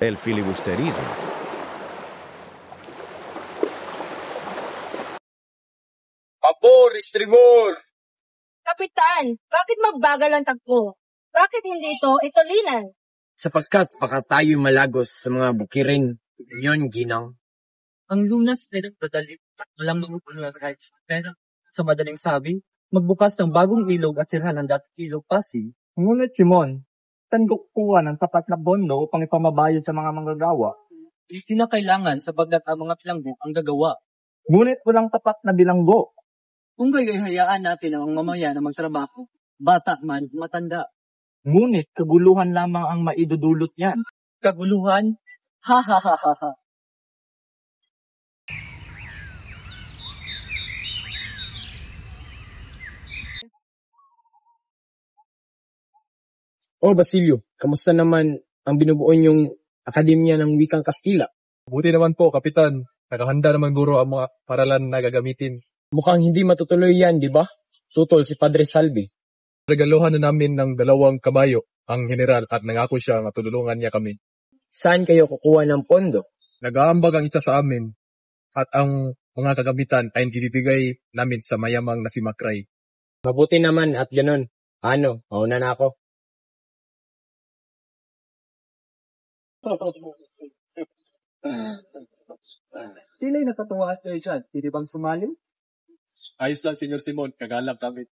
el filibusterismo. Pabor, istribor! Kapitan, bakit magbagal ang tagpo? Bakit hindi ito itulinan? Sapagkat baka tayo'y malagos sa mga bukirin. Yun, ginang. Ang lunas ay nagdadali at walang magugulo ng rights. Pero sa madaling sabi, magbukas ng bagong ilog at sirhan ang dating ilog Pasig. Ngunit Simon, saan kukuha ng tapat na bondo upang ipamabayad sa mga manggagawa? Hindi kinakailangan sapagkat ang mga bilanggo ang gagawa. Ngunit walang tapat na bilanggo. Kung gayo'y hayaan natin ang mamamayan na magtrabaho, bata man, matanda. Ngunit kaguluhan lamang ang maidudulot niyan. Kaguluhan? Ha ha ha ha ha. Oh, Basilio, kamusta naman ang binubuo niyong Akademya ng Wikang Kastila? Buti naman po, Kapitan. Nakahanda naman guro ang mga paralan na gagamitin. Mukhang hindi matutuloy yan, di ba? Tutol si Padre Salvi. Regaluhan na namin ng 2 kabayo ang general at nangako siya na tutulungan niya kami. Saan kayo kukuha ng pondo? Nag-aambag ang isa sa amin at ang mga kagamitan ay ibibigay namin sa mayamang na si Makray. Mabuti naman at ganun. Ano, mauna na ako. Sila'y nakatuwa at kayo dyan. Hindi bang sumali? Ayos lang, Senyor Simon. Kagalak kami.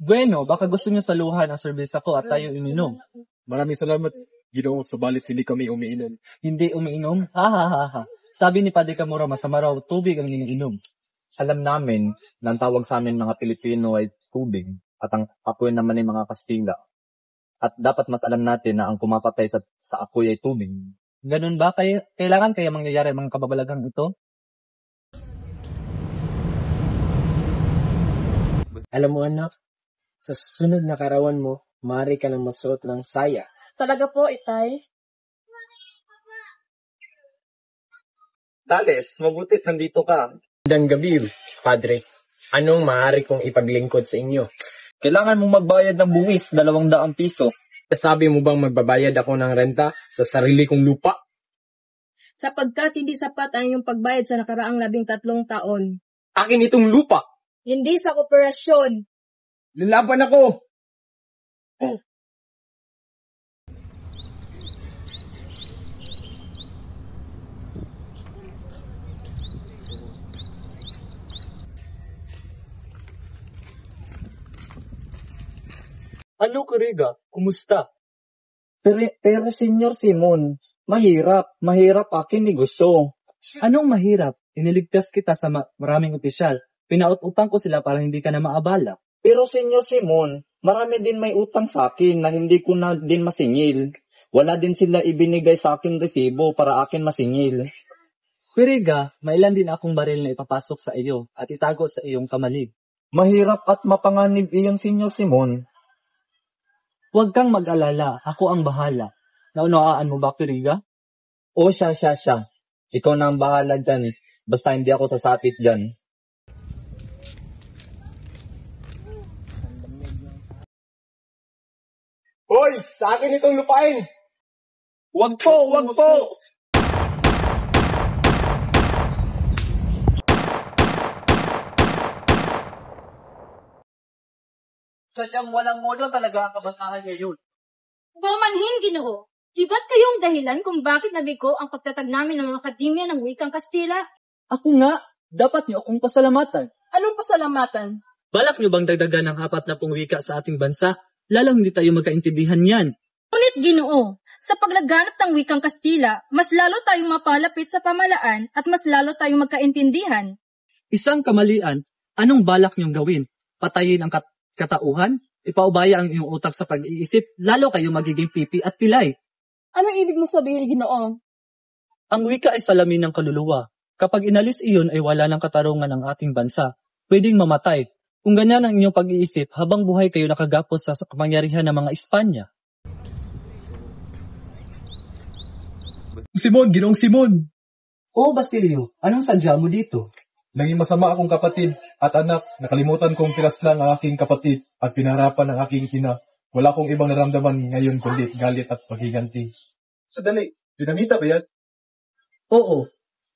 Bueno, baka gusto niyo saluhan ang serbesa ko at tayo uminom. Maraming salamat, Ginoo, subalit hindi kami umiinom. Hindi umiinom? Ha ha ha ha. Sabi ni Padre Camora, masama raw tubig ang iniinom. Alam namin na ang tawag sa amin mga Pilipino ay tubig at ang apoy naman ay mga Kastila. At dapat mas alam natin na ang kumapatay sa apoy ay tubig. Ganun ba? Kailangan kaya mangyayari ang mga kababalagang ito? Alam mo anak, sa susunod na karawan mo, maaari ka nang magsuot ng saya. Talaga po, itay. Tales, mabutit nandito ka. Magandang gabi, Padre. Anong maaari kong ipaglingkod sa inyo? Kailangan mong magbayad ng buwis, 200 piso. Sabi mo bang magbabayad ako ng renta sa sarili kong lupa? Sapagkat hindi sapat ang iyong pagbayad sa nakaraang 13 taon. Akin itong lupa! Hindi sa kooperasyon. Lalaban ako! Ano, Kuriga? Kumusta? Pero Senyor Simon, mahirap aking negosyo. Anong mahirap? Iniligtas kita sa maraming opisyal. Pinaut-utang ko sila para hindi ka na maabala. Pero Senyor Simon, marami din may utang sa akin na hindi ko na din masingil. Wala din sila ibinigay sa akin resibo para akin masingil. Kuriga, mailan din akong baril na ipapasok sa iyo at itago sa iyong kamalig. Mahirap at mapanganib iyon, Senyor Simon. Huwag kang mag-alala, ako ang bahala. Naunawaan mo ba, Kuriga? O siya. Ikaw na ang bahala dyan. Basta hindi ako sasapit dyan. Hoy! Sa akin itong lupain! Wag po! Sadyang walang modo talaga ang kabataan ngayon. Bumanhin, Ginoo. Di ba't kayong dahilan kung bakit nabigo ang pagtatag namin ng Akademya ng Wikang Kastila? Ako nga, dapat niyo akong pasalamatan. Anong pasalamatan? Balak niyo bang dagdagan ng 40 wika sa ating bansa? Lalang hindi tayo magkaintindihan yan. Ngunit, Ginoo, sa paglaganap ng Wikang Kastila, mas lalo tayong mapalapit sa pamalaan at mas lalo tayong magkaintindihan. Isang kamalian, anong balak niyong gawin? Patayin ang katauhan? Ipaubaya ang iyong utak sa pag-iisip, lalo kayo magiging pipi at pilay. Ano ibig mo sabihin, Ginoo? Ang wika ay salamin ng kaluluwa. Kapag inalis iyon ay wala ng katarungan ng ating bansa. Pwedeng mamatay. Kung ganyan ang inyong pag-iisip, habang buhay kayo nakagapos sa kapangyarihan ng mga Espanya. Simon, Ginoong Simon! Oo, Basilio, anong sadya mo dito? Naging masama akong kapatid at anak. Nakalimutan kong pinaslang ang aking kapatid at pinaharapan ang aking ina. Wala akong ibang naramdaman ngayon kundi galit at paghiganti. Sadali, Dinamita ba yan? Oo,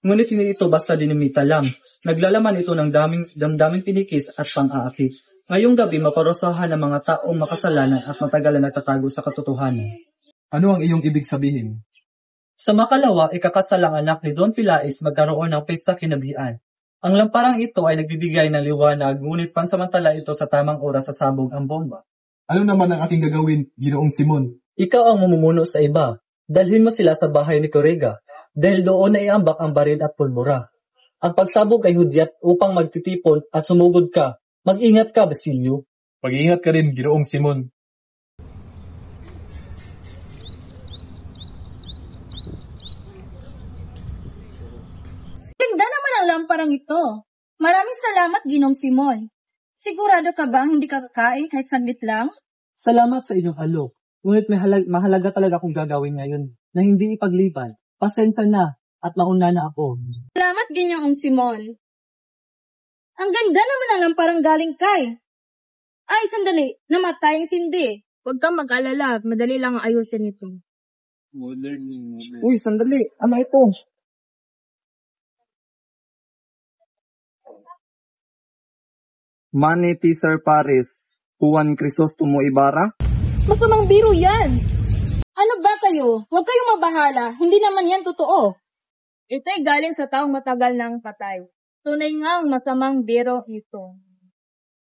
ngunit hindi ito basta dinamita lang. Naglalaman ito ng damdaming pinikis at pang-aapi. Ngayong gabi maparusahan ng mga taong makasalanan at matagal na nagtatago sa katotohanan. Ano ang iyong ibig sabihin? Sa makalawa, ikakasalang anak ni Don Filais magkaroon ng pesta kinabihan. Ang lamparang ito ay nagbibigay ng liwanag, ngunit pansamantala ito sa tamang oras sasabog ang bomba. Ano naman ang ating gagawin, Ginoong Simon? Ikaw ang mamumuno sa iba. Dalhin mo sila sa bahay ni Correga, dahil doon na iambak ang baril at pulbura. Ang pagsabog ay hudyat upang magtitipon at sumugod ka. Mag-ingat ka, Basilio. Mag-iingat ka rin, Ginoong Simon. Ganda naman ang lamparang ito. Maraming salamat, Ginong Simon. Sigurado ka bang hindi ka kakain kahit saglit lang? Salamat sa inyong alok. Ngunit mahalaga talaga akong gagawin ngayon na hindi ipagliban. Pasensya na at mauna na ako. Salamat, Ginoong Simon. Ang ganda naman ang lamparang galing kay. Ay, sandali. Namatay ang sindi. Huwag kang mag-alala. Madali lang ang ayusin ito. Uy, sandali. Ano ito? Manny Sir Paris, Juan Crisostomo Ibarra? Masamang biro yan. Ano ba kayo? Huwag kayong mabahala. Hindi naman yan totoo. Ito'y galing sa taong matagal nang patay. Tunay ngang masamang biro ito.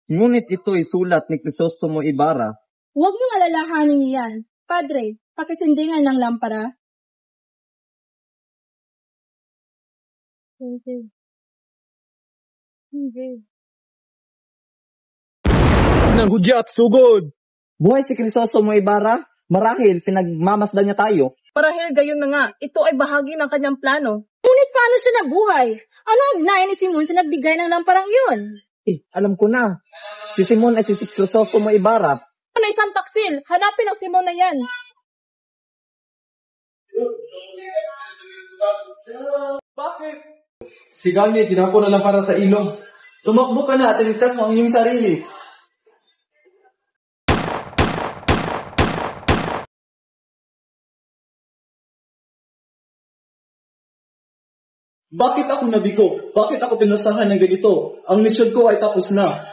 Ngunit ito'y sulat ni Crisostomo Ibarra. Huwag niyong alalahanin yan. Padre, pakisindingan ng lampara. Hindi. Nang hudya at sugod! Buhay si Crisostomo Ibarra? Marahil pinagmamasdan niya tayo. Marahil gayon na nga, ito ay bahagi ng kanyang plano. Ngunit paano siya nabuhay? Ano ang ugnayan ni Simon sa nagbigay ng lamparang yun? Alam ko na. Si Simon ay si Crisostomo Ibarra. Ano isang taksil? Hanapin ang Simon na yan. Bakit? Si Gani, tinapo na lang para sa ilong. Tumakbo ka na at iligtas mo ang iyong sarili. Bakit ako nabigo? Bakit ako pinusahan ng ganito? Ang misyon ko ay tapos na.